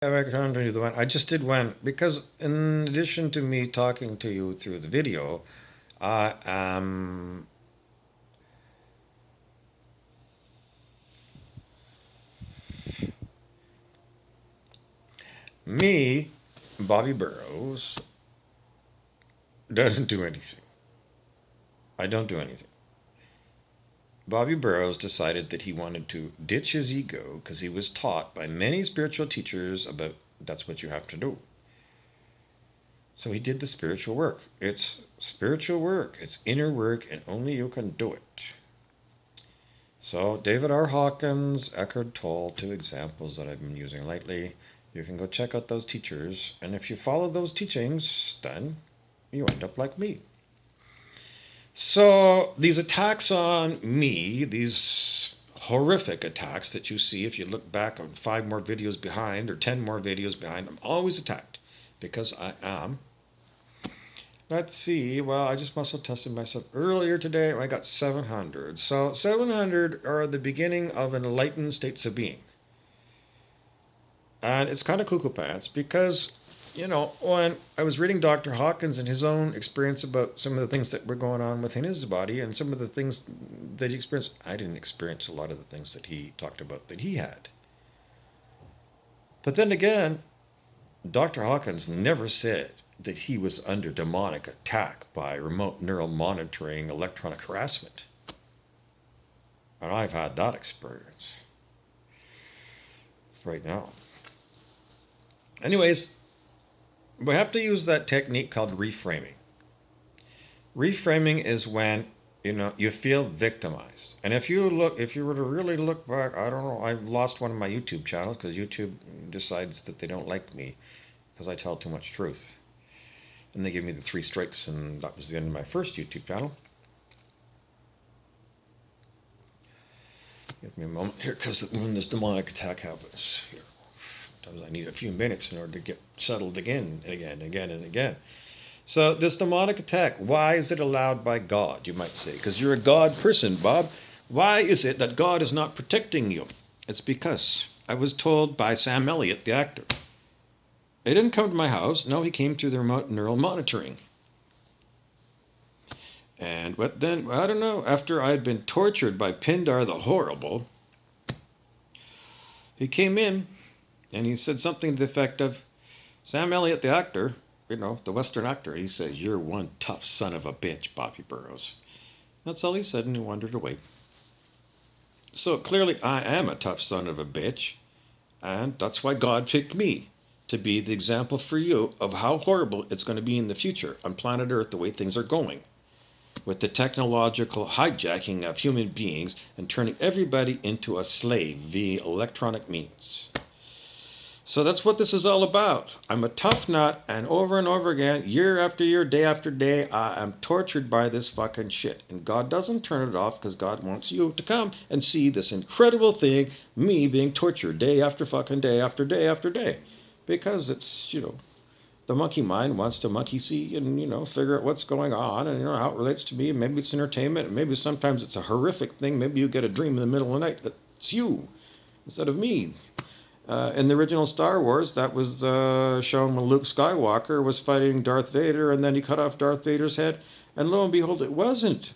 I just did one because, in addition to me talking to you through the video, I am me, Bobby Burrows, doesn't do anything. I don't do anything. Bobby Burrows decided that he wanted to ditch his ego because he was taught by many spiritual teachers about that's what you have to do. So he did the spiritual work. It's spiritual work, it's inner work, and only you can do it. So, David R. Hawkins, Eckhart Tolle, two examples that I've been using lately. You can go check out those teachers, and if you follow those teachings, then you end up like me. So, these attacks on me, these horrific attacks that you see if you look back on 5 more videos behind or 10 more videos behind, I'm always attacked because I am. Let's see. Well, I just muscle tested myself earlier today. I got 700. So 700 are the beginning of an enlightened states of being. And it's kind of cuckoo pants because, when I was reading Dr. Hawkins and his own experience about some of the things that were going on within his body and some of the things that he experienced, I didn't experience a lot of the things that he talked about that he had. But then again, Dr. Hawkins never said that he was under demonic attack by remote neural monitoring electronic harassment. And I've had that experience right now. Anyways, we have to use that technique called reframing. Reframing is when you feel victimized. And if you were to really look back, I don't know, I've lost one of my YouTube channels because YouTube decides that they don't like me because I tell too much truth. And they gave me the 3 strikes, and that was the end of my first YouTube channel. Give me a moment here, because when this demonic attack happens, here, sometimes I need a few minutes in order to get settled again, and again, and again, and again. So this demonic attack, why is it allowed by God, you might say? Because you're a God person, Bob. Why is it that God is not protecting you? It's because I was told by Sam Elliot, the actor. He didn't come to my house. No, he came through the remote neural monitoring. But then, I don't know, after I had been tortured by Pindar the Horrible, he came in and he said something to the effect of, Sam Elliot, the actor, the Western actor, he says, "You're one tough son of a bitch, Bobby Burrows." That's all he said, and he wandered away. So clearly I am a tough son of a bitch, and that's why God picked me to be the example for you of how horrible it's going to be in the future on planet Earth the way things are going, with the technological hijacking of human beings and turning everybody into a slave via electronic means. So that's what this is all about. I'm a tough nut, and over again, year after year, day after day, I am tortured by this fucking shit. And God doesn't turn it off because God wants you to come and see this incredible thing, me being tortured day after fucking day after day after day. Because it's, the monkey mind wants to monkey see and, figure out what's going on and, how it relates to me. Maybe it's entertainment. And maybe sometimes it's a horrific thing. Maybe you get a dream in the middle of the night that it's you instead of me. In the original Star Wars, that was shown when Luke Skywalker was fighting Darth Vader, and then he cut off Darth Vader's head. And lo and behold, it wasn't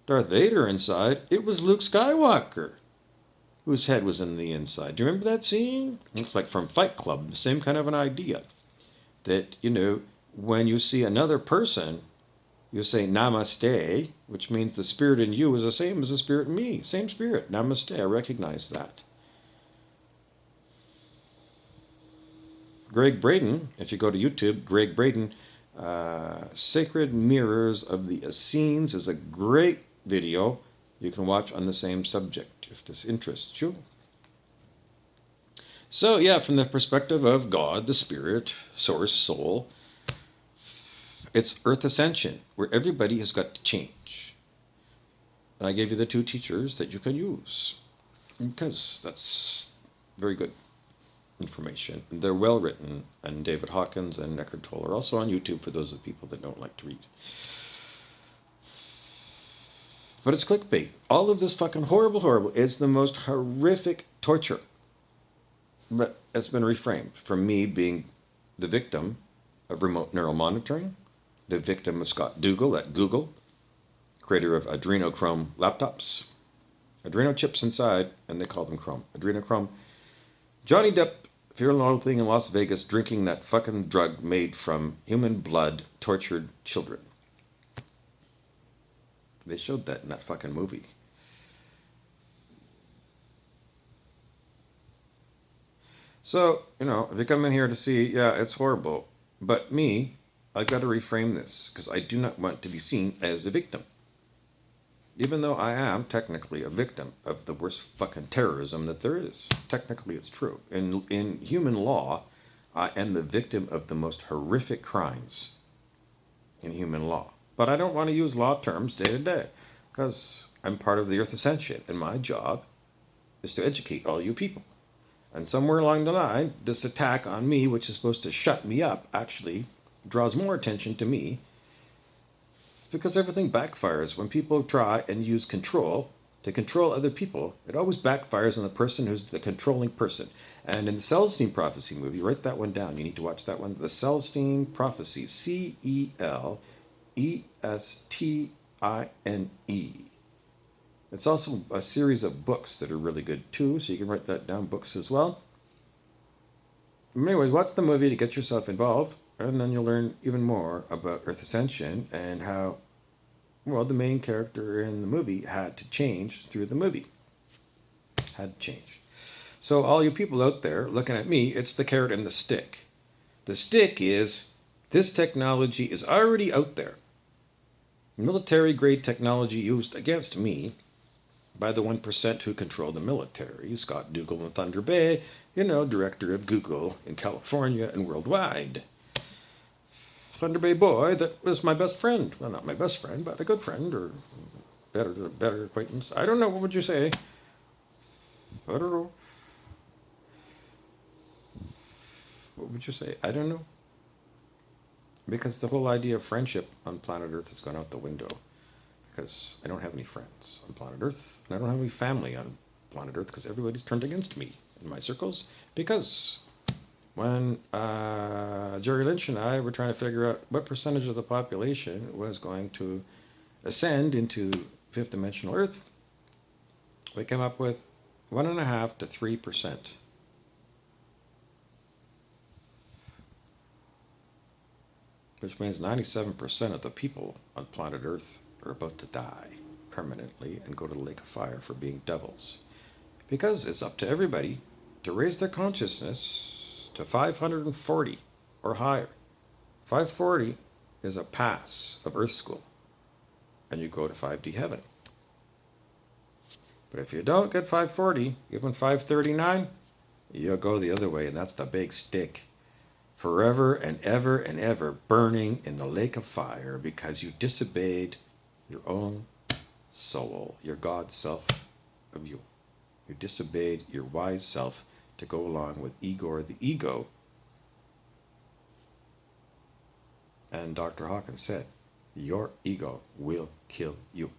Darth Vader inside. It was Luke Skywalker, whose head was in the inside. Do you remember that scene? It's like from Fight Club, the same kind of an idea. That, when you see another person, you say namaste, which means the spirit in you is the same as the spirit in me. Same spirit. Namaste. I recognize that. Greg Braden, if you go to YouTube, Greg Braden, Sacred Mirrors of the Essenes is a great video you can watch on the same subject if this interests you. So, yeah, from the perspective of God, the Spirit, Source, Soul, it's Earth Ascension, where everybody has got to change. And I gave you the 2 teachers that you can use, because that's very good information. They're well written, and David Hawkins and Eckhart Tolle are also on YouTube for those of people that don't like to read. But it's clickbait. All of this fucking horrible is the most horrific torture But it's been reframed from me being the victim of remote neural monitoring, the victim of Scott Dougal at Google, creator of adrenochrome laptops, adreno chips inside, and they call them chrome. Adrenochrome. Johnny Depp, Fear and Loathing in Las Vegas, drinking that fucking drug made from human blood, tortured children. They showed that in that fucking movie. So, if you come in here to see, yeah, it's horrible. But me, I've got to reframe this because I do not want to be seen as a victim. Even though I am technically a victim of the worst fucking terrorism that there is. Technically, it's true. In human law, I am the victim of the most horrific crimes in human law. But I don't want to use law terms day to day because I'm part of the Earth Ascension, and my job is to educate all you people. And somewhere along the line, this attack on me, which is supposed to shut me up, actually draws more attention to me because everything backfires. When people try and use control to control other people, it always backfires on the person who's the controlling person. And in the Celestine Prophecy movie, write that one down. You need to watch that one. The Celestine Prophecy, Celestine. It's also a series of books that are really good too, so you can write that down, books as well. Anyways, watch the movie to get yourself involved, and then you'll learn even more about Earth Ascension and how, the main character in the movie had to change through the movie. Had to change. So all you people out there looking at me, it's the carrot and the stick. The stick is, this technology is already out there. Military-grade technology used against me by the 1% who control the military. Scott Dougal in Thunder Bay, director of Google in California and worldwide. Thunder Bay boy that was my best friend. Well, not my best friend, but a good friend, or better acquaintance. I don't know, what would you say? I don't know. What would you say? I don't know. Because the whole idea of friendship on planet Earth has gone out the window. Because I don't have any friends on planet Earth, and I don't have any family on planet Earth because everybody's turned against me in my circles. Because when Jerry Lynch and I were trying to figure out what percentage of the population was going to ascend into fifth dimensional Earth, we came up with 1.5 to 3%. Which means 97% of the people on planet Earth are about to die permanently and go to the lake of fire for being devils. Because it's up to everybody to raise their consciousness to 540 or higher. 540 is a pass of Earth School, and you go to 5D heaven. But if you don't get 540, even 539, you'll go the other way, and that's the big stick. Forever and ever burning in the lake of fire because you disobeyed your own soul, your God self of you. You disobeyed your wise self to go along with Igor the ego. And Dr. Hawkins said, your ego will kill you,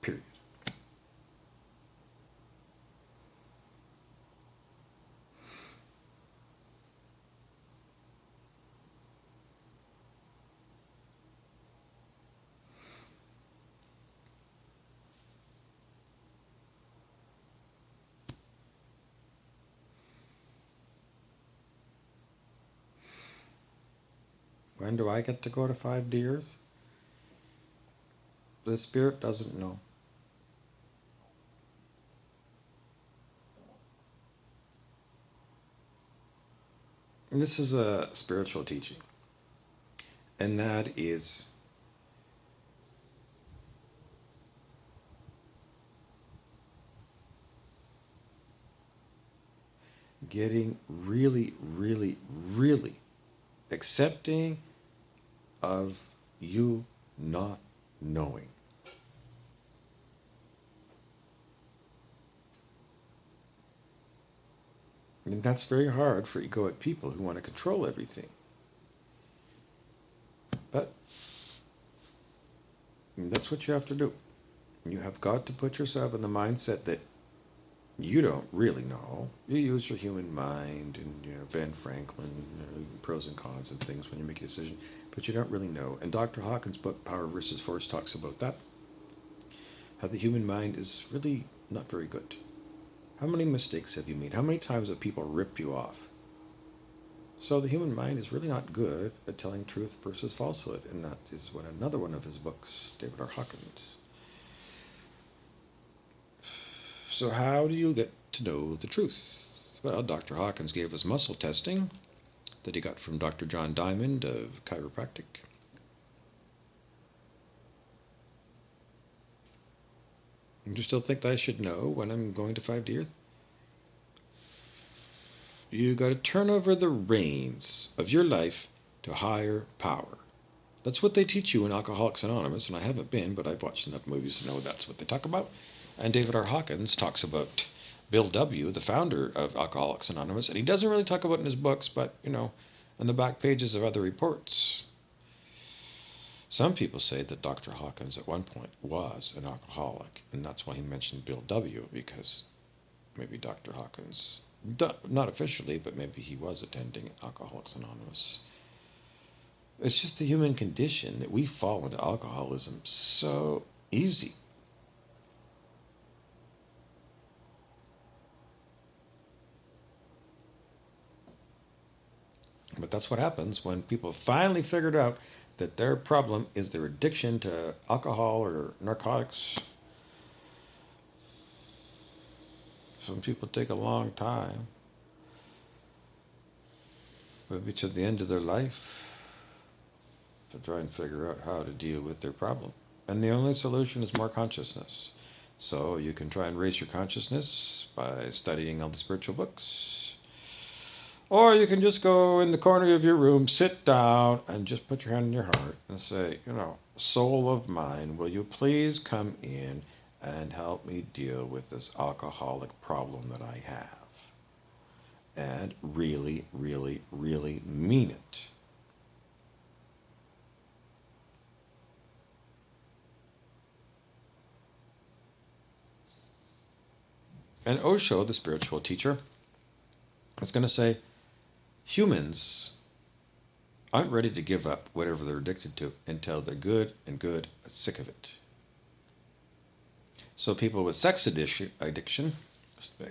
period. When do I get to go to 5D Earth? The spirit doesn't know. And this is a spiritual teaching. And that is getting really, really, really accepting of you not knowing. And that's very hard for egoic people who want to control everything. But that's what you have to do. You have got to put yourself in the mindset that You don't really know. You use your human mind and Ben Franklin, pros and cons and things when you make a decision, but you don't really know. And Dr. Hawkins' book Power versus Force talks about that. How the human mind is really not very good. How many mistakes have you made? How many times have people ripped you off? So the human mind is really not good at telling truth versus falsehood, and that is what another one of his books, David R. Hawkins. So how do you get to know the truth? Well, Dr. Hawkins gave us muscle testing that he got from Dr. John Diamond of chiropractic. Do you still think that I should know when I'm going to 5D Earth? You got to turn over the reins of your life to higher power. That's what they teach you in Alcoholics Anonymous, and I haven't been, but I've watched enough movies to know that's what they talk about. And David R. Hawkins talks about Bill W., the founder of Alcoholics Anonymous, and he doesn't really talk about it in his books, but, on the back pages of other reports. Some people say that Dr. Hawkins at one point was an alcoholic, and that's why he mentioned Bill W., because maybe Dr. Hawkins, not officially, but maybe he was attending Alcoholics Anonymous. It's just the human condition that we fall into alcoholism so easy. But that's what happens when people finally figured out that their problem is their addiction to alcohol or narcotics. Some people take a long time, maybe to the end of their life, to try and figure out how to deal with their problem. And the only solution is more consciousness. So you can try and raise your consciousness by studying all the spiritual books. Or you can just go in the corner of your room, sit down, and just put your hand on your heart and say, soul of mine, will you please come in and help me deal with this alcoholic problem that I have? And really, really, really mean it. And Osho, the spiritual teacher, is going to say, humans aren't ready to give up whatever they're addicted to until they're good and sick of it. So people with sex addiction,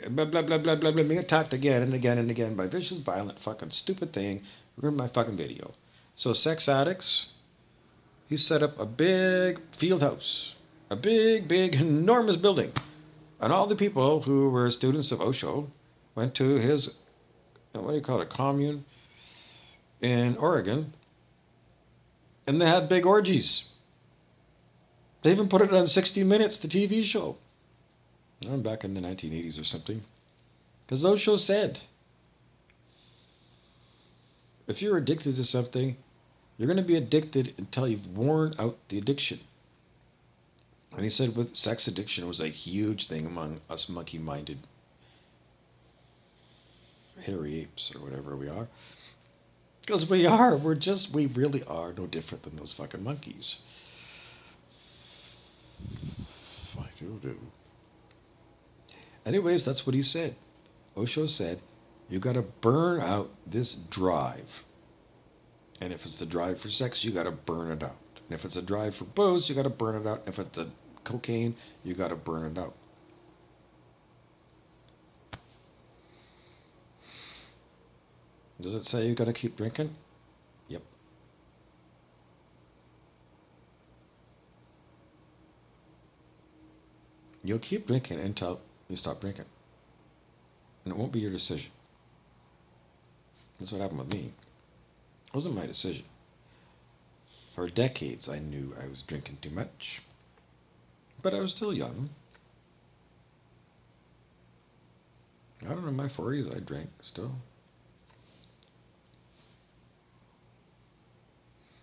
blah, blah, blah, blah, blah, blah, being attacked again and again and again by vicious, violent, fucking stupid thing, ruined my fucking video. So sex addicts, he set up a big field house, a big, enormous building. And all the people who were students of Osho went to his, commune in Oregon, and they had big orgies. They even put it on 60 Minutes, the TV show. Back in the 1980s or something. Because Osho said, if you're addicted to something, you're going to be addicted until you've worn out the addiction. And he said with sex addiction was a huge thing among us monkey-minded hairy apes or whatever we are. Because we really are no different than those fucking monkeys. I do. Anyways, that's what he said. Osho said, you got to burn out this drive. And if it's the drive for sex, you got to burn it out. And if it's a drive for booze, you got to burn it out. And if it's the cocaine, you got to burn it out. Does it say you got to keep drinking? Yep. You'll keep drinking until you stop drinking. And it won't be your decision. That's what happened with me. It wasn't my decision. For decades, I knew I was drinking too much. But I was still young. I don't know, in my 40s, I drank still.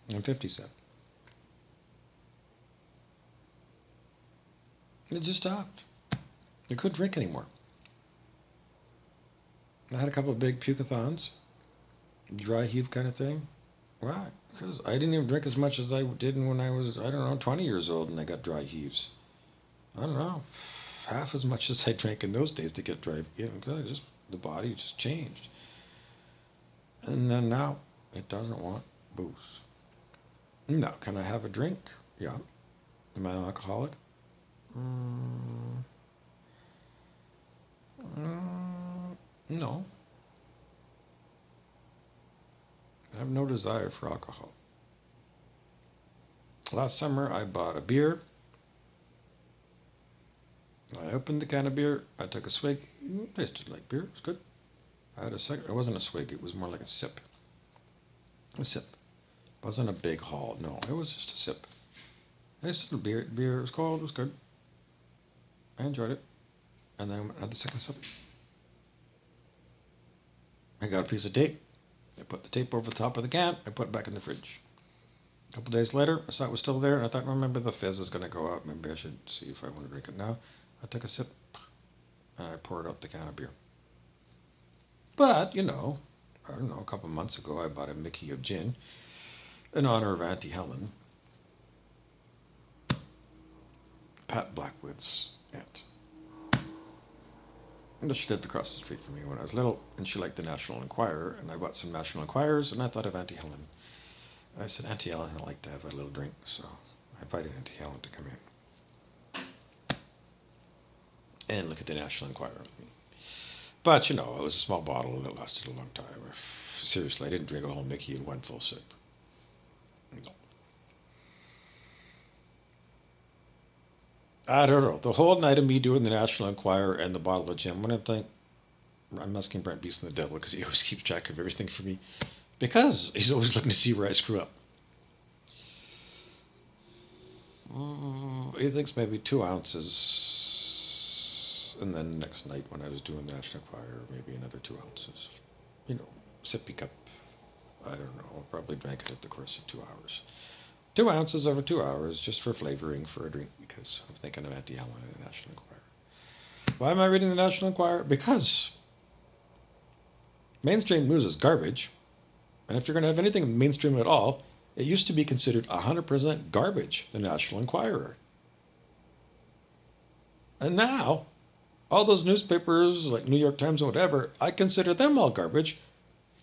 I'm 57. It just stopped. I couldn't drink anymore. I had a couple of big puke-a-thons, dry heave kind of thing. Why? Because I didn't even drink as much as I did when I was, 20 years old and I got dry heaves. I don't know. half as much as I drank in those days to get dry. Just the body just changed. And then now it doesn't want booze. Now, can I have a drink? Yeah. Am I an alcoholic? No. I have no desire for alcohol. Last summer I bought a beer. I opened the can of beer. I took a swig. It tasted like beer. It was good. I had a second. It wasn't a swig. It was more like a sip. A sip. It wasn't a big haul. No, it was just a sip. It tasted like beer. Beer. It was cold. It was good. I enjoyed it. And then I had the second sip. I got a piece of tape. I put the tape over the top of the can. I put it back in the fridge. A couple days later, I saw it was still there, and I thought, remember, the fizz is going to go out. Maybe I should see if I want to drink it now. I took a sip, and I poured out the can of beer. But, I don't know, a couple months ago, I bought a Mickey of gin in honor of Auntie Helen, Pat Blackwood's aunt. And she lived across the street from me when I was little, and she liked the National Enquirer, and I bought some National Enquirers, and I thought of Auntie Helen. I said, Auntie Helen, I'd like to have a little drink, so I invited Auntie Helen to come in and look at the National Enquirer with me. But, it was a small bottle, and it lasted a long time. Seriously, I didn't drink a whole Mickey in one full sip. No. I don't know. The whole night of me doing the National Enquirer and the bottle of gin, when I think, I'm asking Brent Beeson the devil because he always keeps track of everything for me. Because he's always looking to see where I screw up. He thinks maybe 2 ounces. And then next night when I was doing the National Enquirer, maybe another 2 ounces. Sippy cup. I don't know. I probably drank it at the course of 2 hours. 2 ounces over 2 hours just for flavoring for a drink because I'm thinking of Auntie Helen and the National Enquirer. Why am I reading the National Enquirer? Because mainstream news is garbage. And if you're going to have anything mainstream at all, it used to be considered 100% garbage, the National Enquirer. And now, all those newspapers, like New York Times or whatever, I consider them all garbage.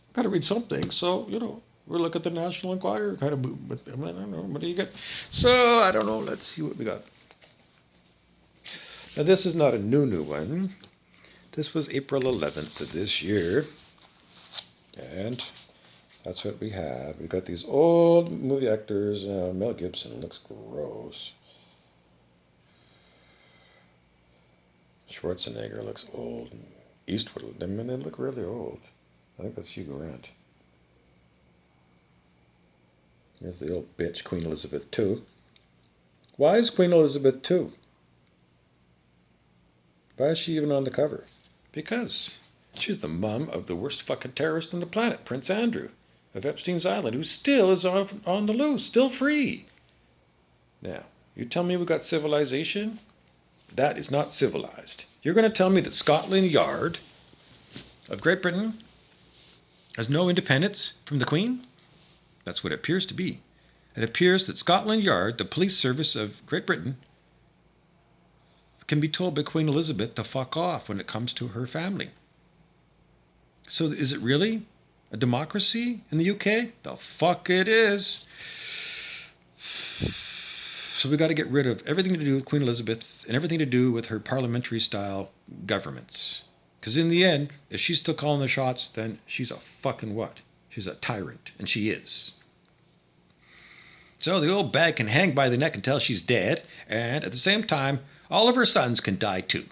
I've got to read something, so, we'll look at the National Enquirer, kind of move with them. I don't know, what do you get? So, I don't know, let's see what we got. Now, this is not a new one. This was April 11th of this year. And that's what we have. We've got these old movie actors. Mel Gibson looks gross. Schwarzenegger looks old. Eastwood, they look really old. I think that's Hugh Grant. Here's the old bitch, Queen Elizabeth II. Why is Queen Elizabeth II? Why is she even on the cover? Because she's the mom of the worst fucking terrorist on the planet, Prince Andrew of Epstein's Island, who still is on the loose, still free. Now, you tell me we got civilization? That is not civilized. You're going to tell me that Scotland Yard of Great Britain has no independence from the Queen? That's what it appears to be. It appears that Scotland Yard, the police service of Great Britain, can be told by Queen Elizabeth to fuck off when it comes to her family. So is it really a democracy in the UK? The fuck it is. So we got to get rid of everything to do with Queen Elizabeth and everything to do with her parliamentary style governments. Because in the end, if she's still calling the shots, then she's a fucking what? She's a tyrant, and she is. So the old bag can hang by the neck until she's dead, and at the same time, all of her sons can die too.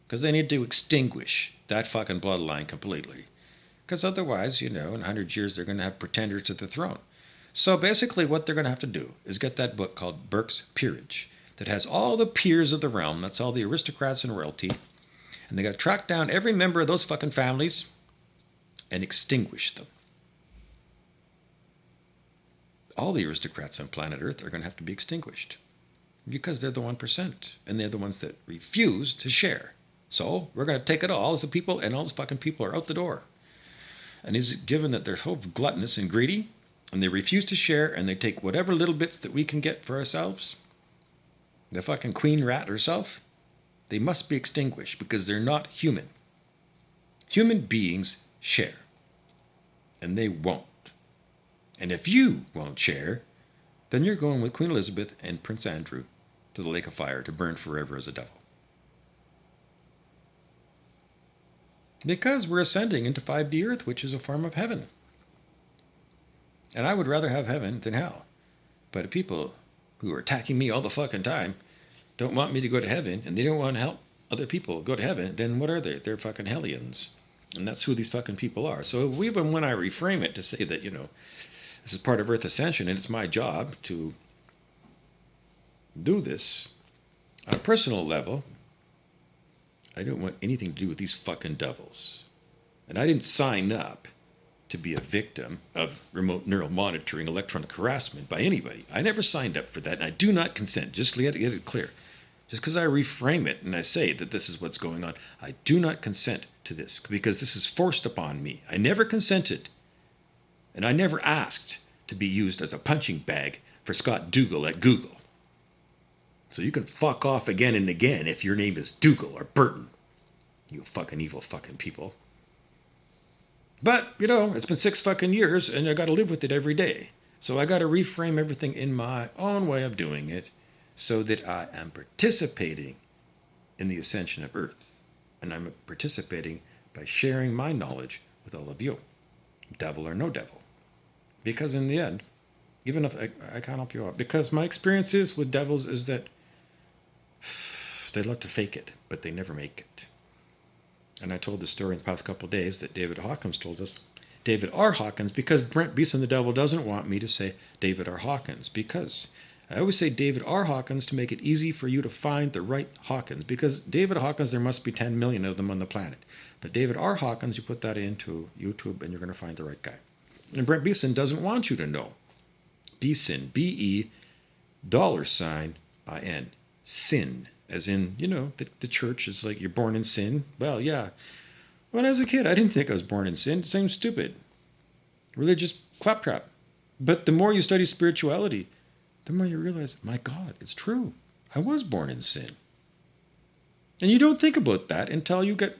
Because they need to extinguish that fucking bloodline completely. Because otherwise, in 100 years, they're going to have pretenders to the throne. So basically what they're going to have to do is get that book called Burke's Peerage that has all the peers of the realm, that's all the aristocrats and royalty, and they got to track down every member of those fucking families and extinguish them. All the aristocrats on planet Earth are going to have to be extinguished because they're the 1%, and they're the ones that refuse to share. So we're going to take it all as the people, and all those fucking people are out the door. And he's given that they're so gluttonous and greedy, and they refuse to share, and they take whatever little bits that we can get for ourselves. The fucking queen rat herself, They must be extinguished because they're not human. Human beings share, and they won't. And if you won't share, then you're going with Queen Elizabeth and Prince Andrew to the lake of fire to burn forever as a devil. Because we're ascending into 5D Earth, which is a form of heaven. And I would rather have heaven than hell. But if people who are attacking me all the fucking time don't want me to go to heaven, and they don't want to help other people go to heaven, then what are they? They're fucking hellions. And that's who these fucking people are. So even when I reframe it to say that, this is part of Earth Ascension, and it's my job to do this on a personal level, I don't want anything to do with these fucking devils. And I didn't sign up to be a victim of remote neural monitoring, electronic harassment by anybody. I never signed up for that, and I do not consent. Just to get it clear. Just because I reframe it and I say that this is what's going on, I do not consent to this because this is forced upon me. I never consented, and I never asked to be used as a punching bag for Scott Dougal at Google. So you can fuck off again and again if your name is Dougal or Burton. You fucking evil fucking people. But, it's been 6 fucking years and I gotta live with it every day. So I gotta reframe everything in my own way of doing it so that I am participating in the ascension of Earth. And I'm participating by sharing my knowledge with all of you. Devil or no devil. Because in the end, even if I can't help you out, because my experiences with devils is that they love to fake it, but they never make it. And I told the story in the past couple of days that David Hawkins told us. David R. Hawkins, because Brent Beeson the devil doesn't want me to say David R. Hawkins, because I always say David R. Hawkins to make it easy for you to find the right Hawkins, because David Hawkins, there must be 10 million of them on the planet. But David R. Hawkins, you put that into YouTube and you're going to find the right guy. And Brent Beeson doesn't want you to know. Beeson, $BE$IN, sin. As in, the church is like you're born in sin. Well, yeah. When I was a kid, I didn't think I was born in sin. It seemed stupid. Religious claptrap. But the more you study spirituality, the more you realize, my God, it's true. I was born in sin. And you don't think about that until you get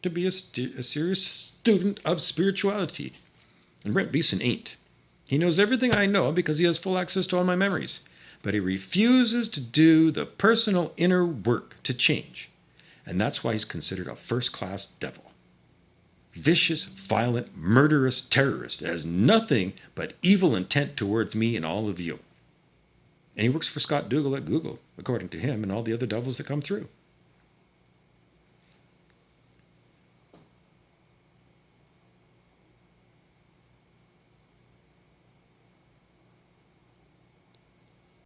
to be a serious student of spirituality. And Brent Beeson ain't. He knows everything I know because he has full access to all my memories. But he refuses to do the personal inner work to change. And that's why he's considered a first-class devil. Vicious, violent, murderous terrorist that has nothing but evil intent towards me and all of you. And he works for Scott Dougal at Google, according to him and all the other devils that come through.